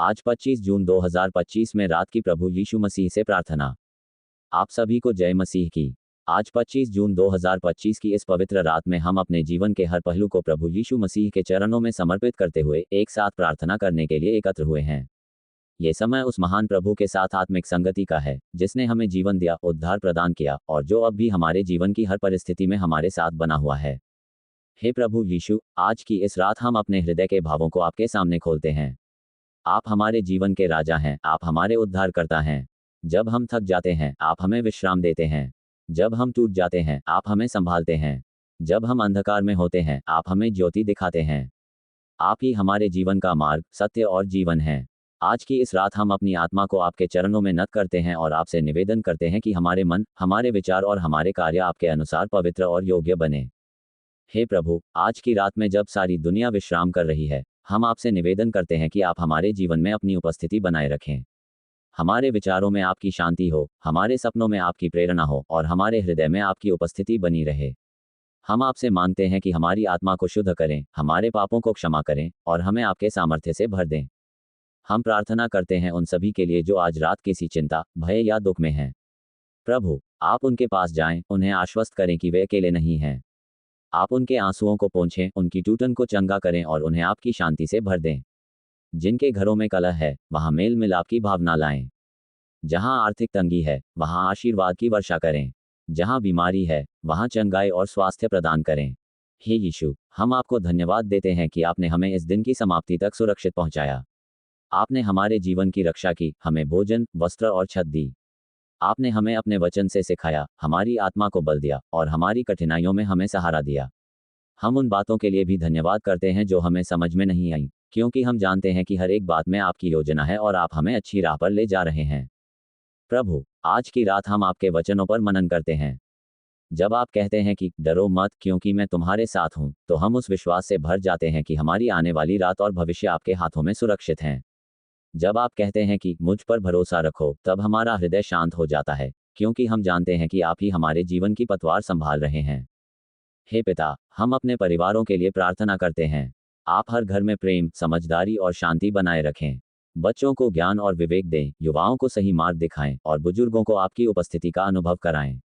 आज 25 जून 2025 में रात की प्रभु यीशु मसीह से प्रार्थना। आप सभी को जय मसीह की। आज 25 जून 2025 की इस पवित्र रात में हम अपने जीवन के हर पहलू को प्रभु यीशु मसीह के चरणों में समर्पित करते हुए एक साथ प्रार्थना करने के लिए एकत्र हुए हैं। ये समय उस महान प्रभु के साथ आत्मिक संगति का है, जिसने हमें जीवन दिया, उद्धार प्रदान किया और जो अब भी हमारे जीवन की हर परिस्थिति में हमारे साथ बना हुआ है। हे प्रभु यीशु, आज की इस रात हम अपने हृदय के भावों को आपके सामने खोलते हैं। आप हमारे जीवन के राजा हैं, आप हमारे उद्धारकर्ता हैं। जब हम थक जाते हैं, आप हमें विश्राम देते हैं। जब हम टूट जाते हैं, आप हमें संभालते हैं। जब हम अंधकार में होते हैं, आप हमें ज्योति दिखाते हैं। आप ही हमारे जीवन का मार्ग, सत्य और जीवन हैं। आज की इस रात हम अपनी आत्मा को आपके चरणों में नत करते हैं और आपसे निवेदन करते हैं कि हमारे मन, हमारे विचार और हमारे कार्य आपके अनुसार पवित्र और योग्य बने। हे प्रभु, आज की रात में जब सारी दुनिया विश्राम कर रही है, हम आपसे निवेदन करते हैं कि आप हमारे जीवन में अपनी उपस्थिति बनाए रखें। हमारे विचारों में आपकी शांति हो, हमारे सपनों में आपकी प्रेरणा हो और हमारे हृदय में आपकी उपस्थिति बनी रहे। हम आपसे मांगते हैं कि हमारी आत्मा को शुद्ध करें, हमारे पापों को क्षमा करें और हमें आपके सामर्थ्य से भर दें। हम प्रार्थना करते हैं उन सभी के लिए जो आज रात किसी चिंता, भय या दुख में हैं। प्रभु, आप उनके पास जाएं, उन्हें आश्वस्त करें कि वे अकेले नहीं हैं। आप उनके आंसुओं को पोंछें, उनकी टूटन को चंगा करें और उन्हें आपकी शांति से भर दें। जिनके घरों में कलह है, वहां मेल मिलाप की भावना लाएं। जहां आर्थिक तंगी है, वहां आशीर्वाद की वर्षा करें। जहां बीमारी है, वहां चंगाई और स्वास्थ्य प्रदान करें। हे यीशु, हम आपको धन्यवाद देते हैं कि आपने हमें इस दिन की समाप्ति तक सुरक्षित पहुंचाया। आपने हमारे जीवन की रक्षा की, हमें भोजन, वस्त्र और छत दी। आपने हमें अपने वचन से सिखाया, हमारी आत्मा को बल दिया और हमारी कठिनाइयों में हमें सहारा दिया। हम उन बातों के लिए भी धन्यवाद करते हैं जो हमें समझ में नहीं आई, क्योंकि हम जानते हैं कि हर एक बात में आपकी योजना है और आप हमें अच्छी राह पर ले जा रहे हैं। प्रभु, आज की रात हम आपके वचनों पर मनन करते हैं। जब आप कहते हैं कि डरो मत क्योंकि मैं तुम्हारे साथ हूं, तो हम उस विश्वास से भर जाते हैं कि हमारी आने वाली रात और भविष्य आपके हाथों में सुरक्षित हैं। जब आप कहते हैं कि मुझ पर भरोसा रखो, तब हमारा हृदय शांत हो जाता है, क्योंकि हम जानते हैं कि आप ही हमारे जीवन की पतवार संभाल रहे हैं। हे पिता, हम अपने परिवारों के लिए प्रार्थना करते हैं। आप हर घर में प्रेम, समझदारी और शांति बनाए रखें। बच्चों को ज्ञान और विवेक दें, युवाओं को सही मार्ग दिखाएं और बुजुर्गों को आपकी उपस्थिति का अनुभव कराएं।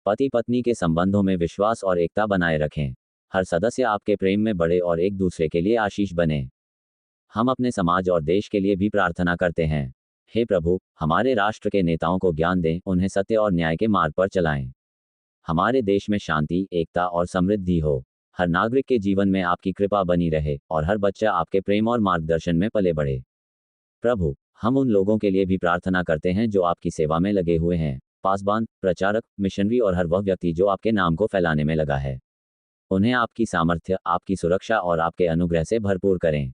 पति पत्नी के संबंधों में विश्वास और एकता बनाए रखें। हर सदस्य आपके प्रेम में बढ़े और एक दूसरे के लिए आशीष बने। हम अपने समाज और देश के लिए भी प्रार्थना करते हैं। हे प्रभु, हमारे राष्ट्र के नेताओं को ज्ञान दें, उन्हें सत्य और न्याय के मार्ग पर चलाएं। हमारे देश में शांति, एकता और समृद्धि हो। हर नागरिक के जीवन में आपकी कृपा बनी रहे और हर बच्चा आपके प्रेम और मार्गदर्शन में पले बढ़े। प्रभु, हम उन लोगों के लिए भी प्रार्थना करते हैं जो आपकी सेवा में लगे हुए हैं, पासबान, प्रचारक, मिशनरी और हर वह व्यक्ति जो आपके नाम को फैलाने में लगा है। उन्हें आपकी सामर्थ्य, आपकी सुरक्षा और आपके अनुग्रह से भरपूर करें।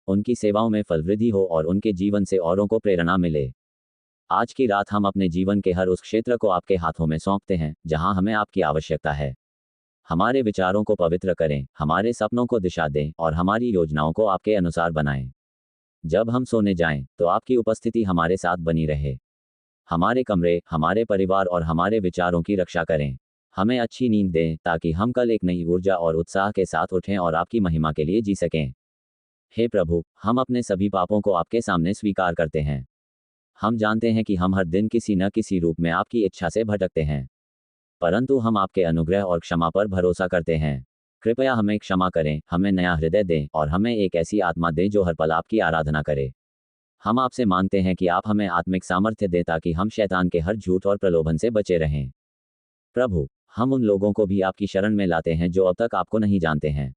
उनकी सेवाओं में फलवृद्धि हो और उनके जीवन से औरों को प्रेरणा मिले। आज की रात हम अपने जीवन के हर उस क्षेत्र को आपके हाथों में सौंपते हैं जहां हमें आपकी आवश्यकता है। हमारे विचारों को पवित्र करें, हमारे सपनों को दिशा दें और हमारी योजनाओं को आपके अनुसार बनाएं। जब हम सोने जाएं, तो आपकी उपस्थिति हमारे साथ बनी रहे। हमारे कमरे, हमारे परिवार और हमारे विचारों की रक्षा करें। हमें अच्छी नींद दें ताकि हम कल एक नई ऊर्जा और उत्साह के साथ उठें और आपकी महिमा के लिए जी सकें। हे प्रभु, हम अपने सभी पापों को आपके सामने स्वीकार करते हैं। हम जानते हैं कि हम हर दिन किसी न किसी रूप में आपकी इच्छा से भटकते हैं, परंतु हम आपके अनुग्रह और क्षमा पर भरोसा करते हैं। कृपया हमें क्षमा करें, हमें नया हृदय दें और हमें एक ऐसी आत्मा दें जो हर पल आपकी आराधना करे। हम आपसे मांगते हैं कि आप हमें आत्मिक सामर्थ्य दें ताकि हम शैतान के हर झूठ और प्रलोभन से बचे रहें। प्रभु, हम उन लोगों को भी आपकी शरण में लाते हैं जो अब तक आपको नहीं जानते हैं।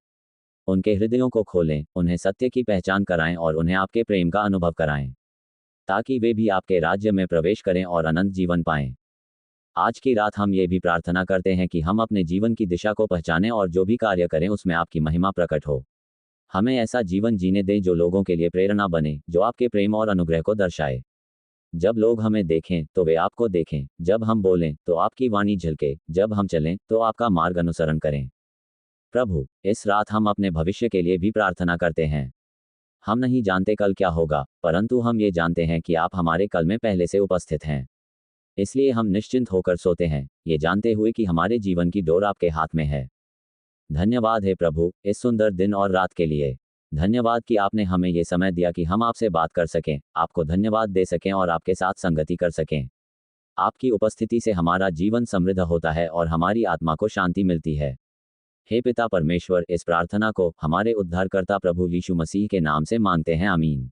उनके हृदयों को खोलें, उन्हें सत्य की पहचान कराएं और उन्हें आपके प्रेम का अनुभव कराएं, ताकि वे भी आपके राज्य में प्रवेश करें और अनंत जीवन पाएं। आज की रात हम ये भी प्रार्थना करते हैं कि हम अपने जीवन की दिशा को पहचानें और जो भी कार्य करें उसमें आपकी महिमा प्रकट हो। हमें ऐसा जीवन जीने दें जो लोगों के लिए प्रेरणा बने, जो आपके प्रेम और अनुग्रह को दर्शाए। जब लोग हमें देखें तो वे आपको देखें, जब हम बोलें तो आपकी वाणी झलके, जब हम चलें तो आपका मार्ग अनुसरण करें। प्रभु, इस रात हम अपने भविष्य के लिए भी प्रार्थना करते हैं। हम नहीं जानते कल क्या होगा, परंतु हम ये जानते हैं कि आप हमारे कल में पहले से उपस्थित हैं। इसलिए हम निश्चिंत होकर सोते हैं, ये जानते हुए कि हमारे जीवन की डोर आपके हाथ में है। धन्यवाद है प्रभु, इस सुंदर दिन और रात के लिए। धन्यवाद कि आपने हमें ये समय दिया कि हम आपसे बात कर सकें, आपको धन्यवाद दे सकें और आपके साथ संगति कर सकें। आपकी उपस्थिति से हमारा जीवन समृद्ध होता है और हमारी आत्मा को शांति मिलती है। हे पिता परमेश्वर, इस प्रार्थना को हमारे उद्धारकर्ता प्रभु यीशु मसीह के नाम से मांगते हैं, आमीन।